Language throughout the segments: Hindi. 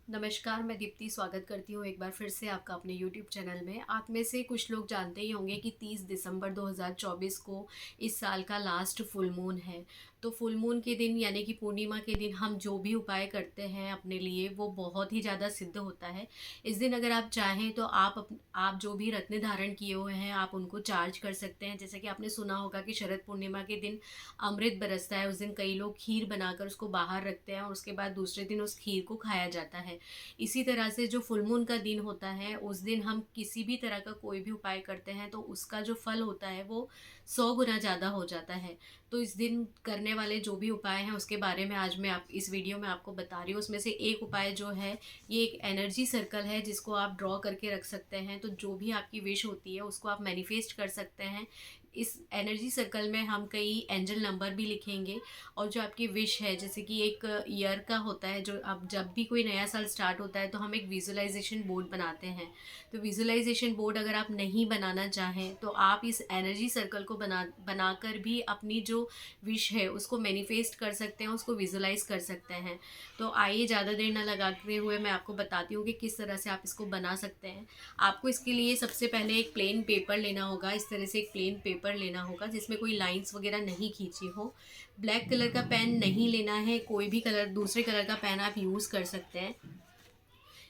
नमस्कार, मैं दीप्ति स्वागत करती हूँ एक बार फिर से आपका अपने यूट्यूब चैनल में। आप में से कुछ लोग जानते ही होंगे कि 30 दिसंबर 2024 को इस साल का लास्ट फुल मून है। तो फुल मून के दिन यानी कि पूर्णिमा के दिन हम जो भी उपाय करते हैं अपने लिए वो बहुत ही ज़्यादा सिद्ध होता है। इस दिन अगर आप चाहें तो आप जो भी रत्न धारण किए हुए हैं आप उनको चार्ज कर सकते हैं। जैसे कि आपने सुना होगा कि शरद पूर्णिमा के दिन अमृत बरसता है। उस दिन कई लोग खीर बनाकर उसको बाहर रखते हैं और उसके बाद दूसरे दिन उस खीर को खाया जाता है। इसी तरह से जो फुल मून का दिन होता है उस दिन हम किसी भी तरह का कोई भी उपाय करते हैं तो उसका जो फल होता है वो 100 गुना ज़्यादा हो जाता है। तो इस दिन करने वाले जो भी उपाय हैं उसके बारे में आज मैं आप इस वीडियो में आपको बता रही हूँ। उसमें से एक उपाय जो है ये एक एनर्जी सर्कल है जिसको आप ड्रॉ करके रख सकते हैं। तो जो भी आपकी विश होती है उसको आप मैनिफेस्ट कर सकते हैं। इस एनर्जी सर्कल में हम कई एंजल नंबर भी लिखेंगे और जो आपकी विश है जैसे कि एक ईयर का होता है, जो अब जब भी कोई नया साल स्टार्ट होता है तो हम एक विजुअलाइजेशन बोर्ड बनाते हैं। तो विजुअलाइजेशन बोर्ड अगर आप नहीं बनाना चाहें तो आप इस एनर्जी सर्कल को बनाकर भी अपनी जो विश है उसको मैनिफेस्ट कर सकते हैं, उसको विजुअलाइज कर सकते हैं। तो आइए ज़्यादा देर ना लगाते हुए मैं आपको बताती हूँ कि किस तरह से आप इसको बना सकते हैं। आपको इसके लिए सबसे पहले एक प्लेन पेपर लेना होगा। इस तरह से एक प्लेन पेपर लेना होगा जिसमें कोई लाइंस वगैरह नहीं खींची हो। ब्लैक कलर का पेन नहीं लेना है, कोई भी कलर दूसरे कलर का पेन आप यूज़ कर सकते हैं।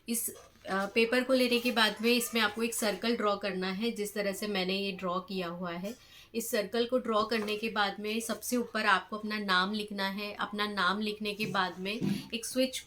इस पेपर को लेने के बाद में इसमें आपको एक सर्कल ड्रॉ करना है जिस तरह से मैंने ये ड्रॉ किया हुआ है। इस सर्कल को ड्रॉ करने के बाद में सबसे ऊपर आपको अपना नाम लिखना है। अपना नाम लिखने के बाद में एक स्विच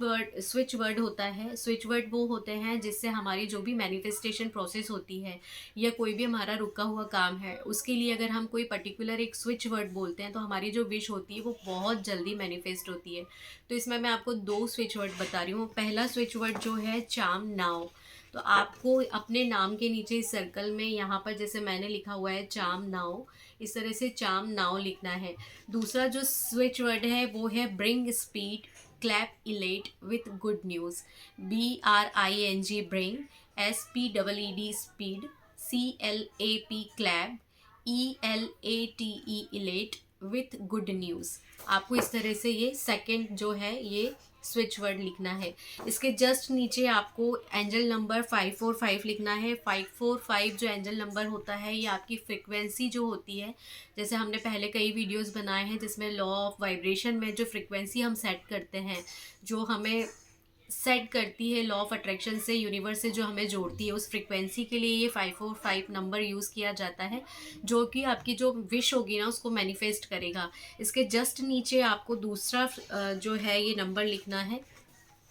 वर्ड होता है। स्विच वर्ड वो होते हैं जिससे हमारी जो भी मैनिफेस्टेशन प्रोसेस होती है या कोई भी हमारा रुका हुआ काम है उसके लिए अगर हम कोई पर्टिकुलर एक स्विच वर्ड बोलते हैं तो हमारी जो विश होती है वो बहुत जल्दी मैनिफेस्ट होती है। तो इसमें मैं आपको दो स्विच वर्ड बता रही हूँ। पहला स्विच वर्ड जो है चाम नाव। तो आपको अपने नाम के नीचे इस सर्कल में यहाँ पर जैसे मैंने लिखा हुआ है चाम नाव, इस तरह से चाम नाव लिखना है। दूसरा जो स्विच वर्ड है वो है bring speed clap elate with good news. BRING bring, SPEED speed, CLAP clap, ELATE elate with good news. आपको इस तरह से ये सेकंड जो है ये स्विच वर्ड लिखना है। इसके जस्ट नीचे आपको एंजल नंबर 545 लिखना है। 545 जो एंजल नंबर होता है ये आपकी फ्रिक्वेंसी जो होती है, जैसे हमने पहले कई वीडियोस बनाए हैं जिसमें लॉ ऑफ वाइब्रेशन में जो फ्रिक्वेंसी हम सेट करते हैं, जो हमें सेट करती है लॉ ऑफ अट्रैक्शन से, यूनिवर्स से जो हमें जोड़ती है, उस फ्रिक्वेंसी के लिए ये 545 नंबर यूज़ किया जाता है जो कि आपकी जो विश होगी ना उसको मैनिफेस्ट करेगा। इसके जस्ट नीचे आपको दूसरा जो है ये नंबर लिखना है।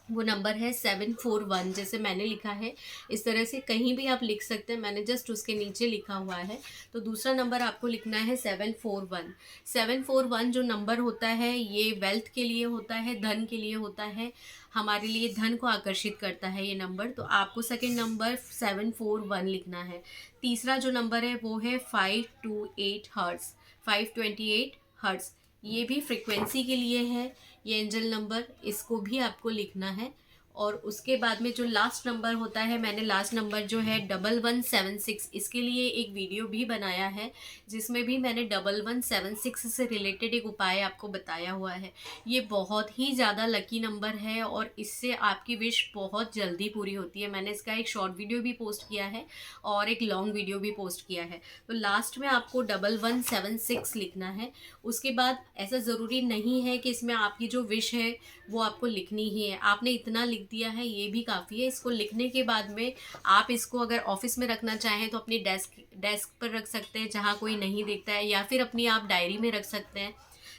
वो नंबर है 741 जैसे मैंने लिखा है। इस तरह से कहीं भी आप लिख सकते हैं, मैंने जस्ट उसके नीचे लिखा हुआ है। तो दूसरा नंबर आपको लिखना है 741। 741 जो नंबर होता है ये वेल्थ के लिए होता है, धन के लिए होता है, हमारे लिए धन को आकर्षित करता है ये नंबर। तो आपको सेकेंड नंबर 741 लिखना है। तीसरा जो नंबर है वो है 528 हर्ट्स, 528 हर्ट्स। ये भी फ्रिक्वेंसी के लिए है ये एंजल नंबर, इसको भी आपको लिखना है। और उसके बाद में जो लास्ट नंबर होता है, मैंने लास्ट नंबर जो है 1176, इसके लिए एक वीडियो भी बनाया है जिसमें भी मैंने 1176 से रिलेटेड एक उपाय आपको बताया हुआ है। ये बहुत ही ज़्यादा लकी नंबर है और इससे आपकी विश बहुत जल्दी पूरी होती है। मैंने इसका एक शॉर्ट वीडियो भी पोस्ट किया है और एक लॉन्ग वीडियो भी पोस्ट किया है। तो लास्ट में आपको 1176 लिखना है। उसके बाद ऐसा ज़रूरी नहीं है कि इसमें आपकी जो विश है वो आपको लिखनी ही है। आपने इतना लिख दिया है ये भी काफ़ी है। इसको लिखने के बाद में आप इसको अगर ऑफिस में रखना चाहें तो अपनी डेस्क पर रख सकते हैं जहाँ कोई नहीं देखता है, या फिर अपनी आप डायरी में रख सकते हैं।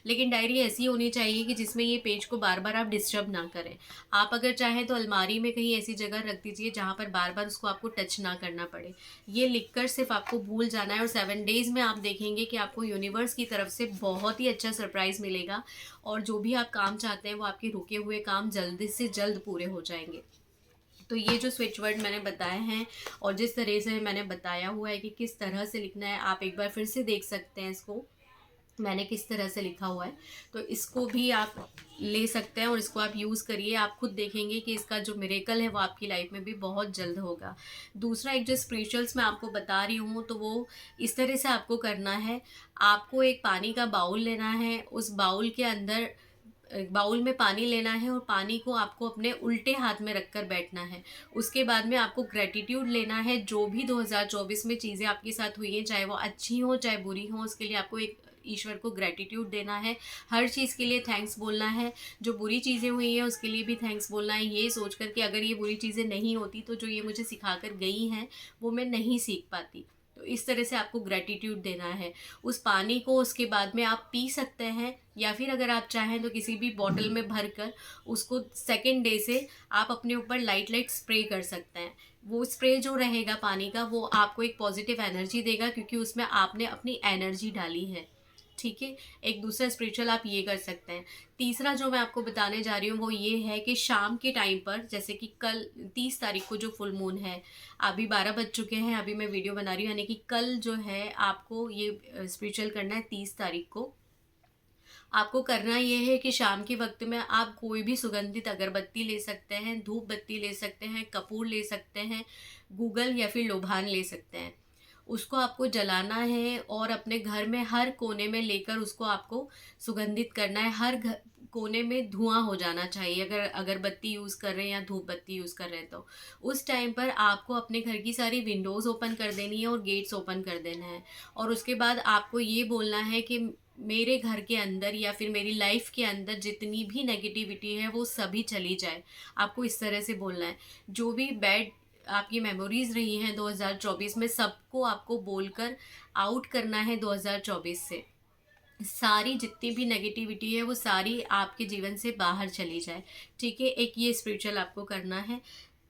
लेकिन डायरी ऐसी होनी चाहिए कि जिसमें ये पेज को बार बार आप डिस्टर्ब ना करें। आप अगर चाहें तो अलमारी में कहीं ऐसी जगह रख दीजिए जहाँ पर बार बार उसको आपको टच ना करना पड़े। ये लिखकर सिर्फ आपको भूल जाना है और 7 डेज़ में आप देखेंगे कि आपको यूनिवर्स की तरफ से बहुत ही अच्छा सरप्राइज़ मिलेगा और जो भी आप काम चाहते हैं वो आपके रुके हुए काम जल्दी से जल्द पूरे हो जाएंगे। तो ये जो स्विच वर्ड मैंने बताए हैं और जिस तरह से मैंने बताया हुआ है कि किस तरह से लिखना है, आप एक बार फिर से देख सकते हैं इसको मैंने किस तरह से लिखा हुआ है। तो इसको भी आप ले सकते हैं और इसको आप यूज़ करिए। आप खुद देखेंगे कि इसका जो मिरेकल है वो आपकी लाइफ में भी बहुत जल्द होगा। दूसरा एक जो स्पिरिचुअल्स मैं आपको बता रही हूँ तो वो इस तरह से आपको करना है। आपको एक पानी का बाउल लेना है, उस बाउल के अंदर बाउल में पानी लेना है और पानी को आपको अपने उल्टे हाथ में रखकर बैठना है। उसके बाद में आपको ग्रेटिट्यूड लेना है, जो भी 2024 में चीज़ें आपके साथ हुई हैं, चाहे वो अच्छी हो चाहे बुरी हो, उसके लिए आपको एक ईश्वर को ग्रेटिट्यूड देना है। हर चीज़ के लिए थैंक्स बोलना है। जो बुरी चीज़ें हुई हैं उसके लिए भी थैंक्स बोलना है, ये सोच कर कि अगर ये बुरी चीज़ें नहीं होती तो जो ये मुझे सिखा कर गई हैं वो मैं नहीं सीख पाती। तो इस तरह से आपको ग्रेटिट्यूड देना है। उस पानी को उसके बाद में आप पी सकते हैं, या फिर अगर आप चाहें तो किसी भी बॉटल में भर कर उसको सेकेंड डे से आप अपने ऊपर लाइट लाइट स्प्रे कर सकते हैं। वो स्प्रे जो रहेगा पानी का, वो आपको एक पॉजिटिव एनर्जी देगा, क्योंकि उसमें आपने अपनी एनर्जी डाली है। ठीक है, एक दूसरा स्पिरिचुअल आप ये कर सकते हैं। तीसरा जो मैं आपको बताने जा रही हूँ वो ये है कि शाम के टाइम पर, जैसे कि कल 30 तारीख को जो फुल मून है, अभी 12 बज चुके हैं, अभी मैं वीडियो बना रही हूँ, यानी कि कल जो है आपको ये स्पिरिचुअल करना है 30 तारीख को। आपको करना ये है कि शाम के वक्त में आप कोई भी सुगंधित अगरबत्ती ले सकते हैं, धूप बत्ती ले सकते हैं, कपूर ले सकते हैं, गूगल या फिर लोबान ले सकते हैं। उसको आपको जलाना है और अपने घर में हर कोने में लेकर उसको आपको सुगंधित करना है। हर कोने में धुआं हो जाना चाहिए, अगर अगरबत्ती यूज़ कर रहे हैं या धूप बत्ती यूज़ कर रहे हैं तो। उस टाइम पर आपको अपने घर की सारी विंडोज़ ओपन कर देनी है और गेट्स ओपन कर देना है। और उसके बाद आपको ये बोलना है कि मेरे घर के अंदर या फिर मेरी लाइफ के अंदर जितनी भी नेगेटिविटी है वो सभी चली जाए। आपको इस तरह से बोलना है। जो भी बैड आपकी मेमोरीज रही हैं 2024 में, सबको आपको बोलकर आउट करना है 2024 से। सारी जितनी भी नेगेटिविटी है वो सारी आपके जीवन से बाहर चली जाए। ठीक है, एक ये स्पिरिचुअल आपको करना है।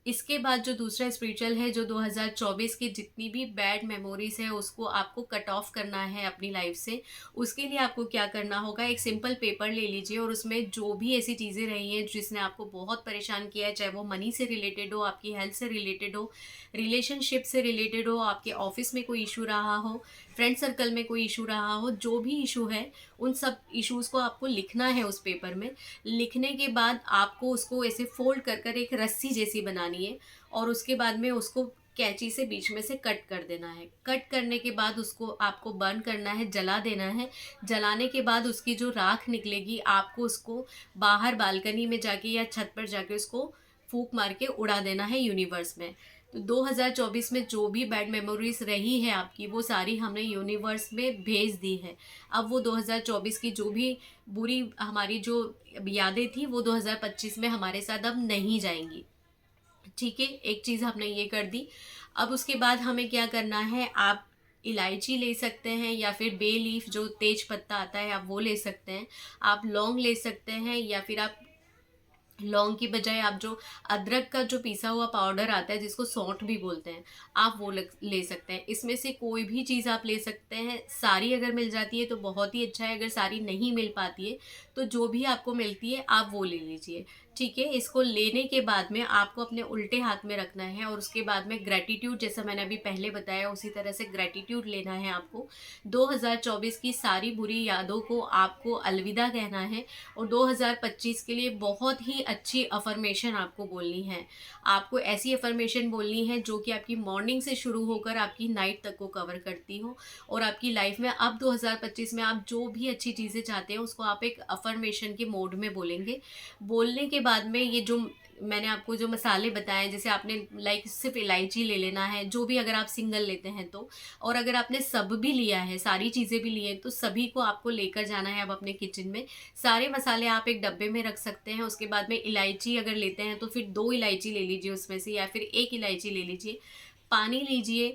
इसके बाद जो दूसरा स्पिरिचुअल है, जो 2024 की जितनी भी बैड मेमोरीज है उसको आपको कट ऑफ करना है अपनी लाइफ से। उसके लिए आपको क्या करना होगा, एक सिंपल पेपर ले लीजिए और उसमें जो भी ऐसी चीज़ें रही हैं जिसने आपको बहुत परेशान किया है, चाहे वो मनी से रिलेटेड हो, आपकी हेल्थ से रिलेटेड हो, रिलेशनशिप से रिलेटेड हो, आपके ऑफिस में कोई इशू रहा हो, फ्रेंड सर्कल में कोई इशू रहा हो, जो भी इशू है उन सब इश्यूज़ को आपको लिखना है उस पेपर में। लिखने के बाद आपको उसको ऐसे फोल्ड कर कर एक रस्सी जैसी बनानी है और उसके बाद में उसको कैंची से बीच में से कट कर देना है। कट करने के बाद उसको आपको बर्न करना है, जला देना है। जलाने के बाद उसकी जो राख निकलेगी आपको उसको बाहर बालकनी में जाके या छत पर जाके उसको फूंक मार के उड़ा देना है यूनिवर्स में। तो 2024 में जो भी बैड मेमोरीज रही है आपकी वो सारी हमने यूनिवर्स में भेज दी है। अब वो 2024 की जो भी बुरी हमारी जो यादें थी वो 2025 में हमारे साथ अब नहीं जाएंगी। ठीक है, एक चीज़ हमने ये कर दी। अब उसके बाद हमें क्या करना है, आप इलायची ले सकते हैं या फिर बे लीफ जो तेज पत्ता आता है आप वो ले सकते हैं। आप लौंग ले सकते हैं या फिर आप लौंग की बजाय आप जो अदरक का जो पिसा हुआ पाउडर आता है जिसको सौंठ भी बोलते हैं, आप वो ले सकते हैं। इसमें से कोई भी चीज़ आप ले सकते हैं। सारी अगर मिल जाती है तो बहुत ही अच्छा है, अगर सारी नहीं मिल पाती है तो जो भी आपको मिलती है आप वो ले लीजिए। ठीक है, इसको लेने के बाद में आपको अपने उल्टे हाथ में रखना है और उसके बाद में ग्रेटिट्यूड, जैसा मैंने अभी पहले बताया उसी तरह से ग्रेटिट्यूड लेना है आपको। 2024 की सारी बुरी यादों को आपको अलविदा कहना है और 2025 के लिए बहुत ही अच्छी अफर्मेशन आपको बोलनी है। आपको ऐसी अफर्मेशन बोलनी है जो कि आपकी मॉर्निंग से शुरू होकर आपकी नाइट तक को कवर करती हो और आपकी लाइफ में अब 2025 में आप जो भी अच्छी चीज़ें चाहते हैं उसको आप एक अफर्मेशन के मोड में बोलेंगे। बोलने के बाद में ये जो मैंने आपको जो मसाले बताए, जैसे आपने लाइक सिर्फ इलायची ले लेना है, जो भी अगर आप सिंगल लेते हैं तो, और अगर आपने सब भी लिया है, सारी चीज़ें भी ली हैं, तो सभी को आपको लेकर जाना है अब अपने किचन में। सारे मसाले आप एक डब्बे में रख सकते हैं। उसके बाद में इलायची अगर लेते हैं तो फिर 2 इलायची ले लीजिए उसमें से, या फिर 1 इलायची ले लीजिए। पानी लीजिए,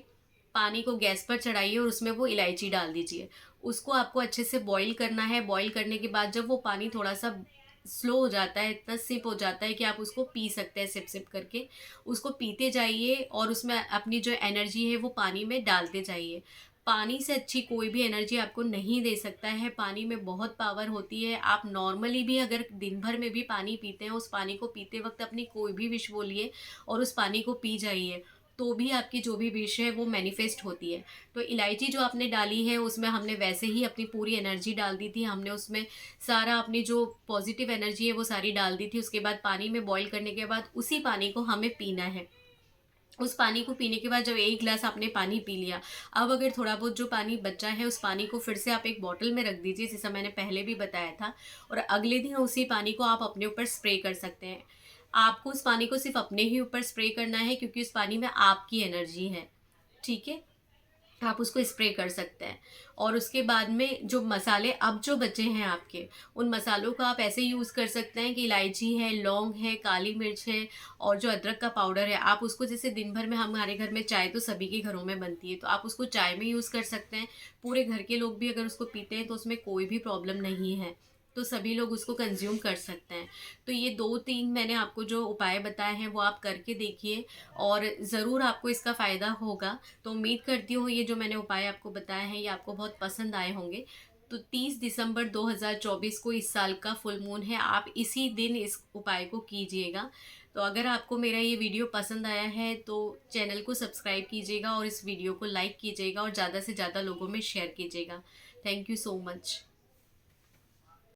पानी को गैस पर चढ़ाइए और उसमें वो इलायची डाल दीजिए। उसको आपको अच्छे से बॉईल करना है। बॉईल करने के बाद जब वो पानी थोड़ा सा स्लो हो जाता है, इतना सिप हो जाता है कि आप उसको पी सकते हैं, सिप सिप करके उसको पीते जाइए और उसमें अपनी जो एनर्जी है वो पानी में डालते जाइए। पानी से अच्छी कोई भी एनर्जी आपको नहीं दे सकता है। पानी में बहुत पावर होती है। आप नॉर्मली भी अगर दिन भर में भी पानी पीते हैं, उस पानी को पीते वक्त अपनी कोई भी विश बोलिए और उस पानी को पी जाइए, तो भी आपकी जो भी विश है वो मैनिफेस्ट होती है। तो इलायची जो आपने डाली है उसमें हमने वैसे ही अपनी पूरी एनर्जी डाल दी थी। हमने उसमें सारा अपनी जो पॉजिटिव एनर्जी है वो सारी डाल दी थी। उसके बाद पानी में बॉईल करने के बाद उसी पानी को हमें पीना है। उस पानी को पीने के बाद जब 1 गिलास आपने पानी पी लिया, अब अगर थोड़ा बहुत जो पानी बचा है उस पानी को फिर से आप एक बॉटल में रख दीजिए, जैसा मैंने पहले भी बताया था, और अगले दिन उसी पानी को आप अपने ऊपर स्प्रे कर सकते हैं। आपको उस पानी को सिर्फ अपने ही ऊपर स्प्रे करना है, क्योंकि उस पानी में आपकी एनर्जी है, ठीक है? आप उसको स्प्रे कर सकते हैं। और उसके बाद में जो मसाले अब जो बचे हैं आपके, उन मसालों का आप ऐसे यूज़ कर सकते हैं कि इलायची है, लौंग है, काली मिर्च है, और जो अदरक का पाउडर है, आप उसको जैसे दिन भर में हमारे घर में चाय तो सभी के घरों में बनती है, तो आप उसको चाय में यूज़ कर सकते हैं। पूरे घर के लोग भी अगर उसको पीते हैं तो उसमें कोई भी प्रॉब्लम नहीं है, तो सभी लोग उसको कंज्यूम कर सकते हैं। तो ये 2-3 मैंने आपको जो उपाय बताए हैं वो आप करके देखिए, और ज़रूर आपको इसका फ़ायदा होगा। तो उम्मीद करती हूँ ये जो मैंने उपाय आपको बताए हैं ये आपको बहुत पसंद आए होंगे। तो 30 दिसंबर 2024 को इस साल का फुल मून है, आप इसी दिन इस उपाय को कीजिएगा। तो अगर आपको मेरा ये वीडियो पसंद आया है तो चैनल को सब्सक्राइब कीजिएगा, और इस वीडियो को लाइक कीजिएगा, और ज़्यादा से ज़्यादा लोगों में शेयर कीजिएगा। Thank you so much.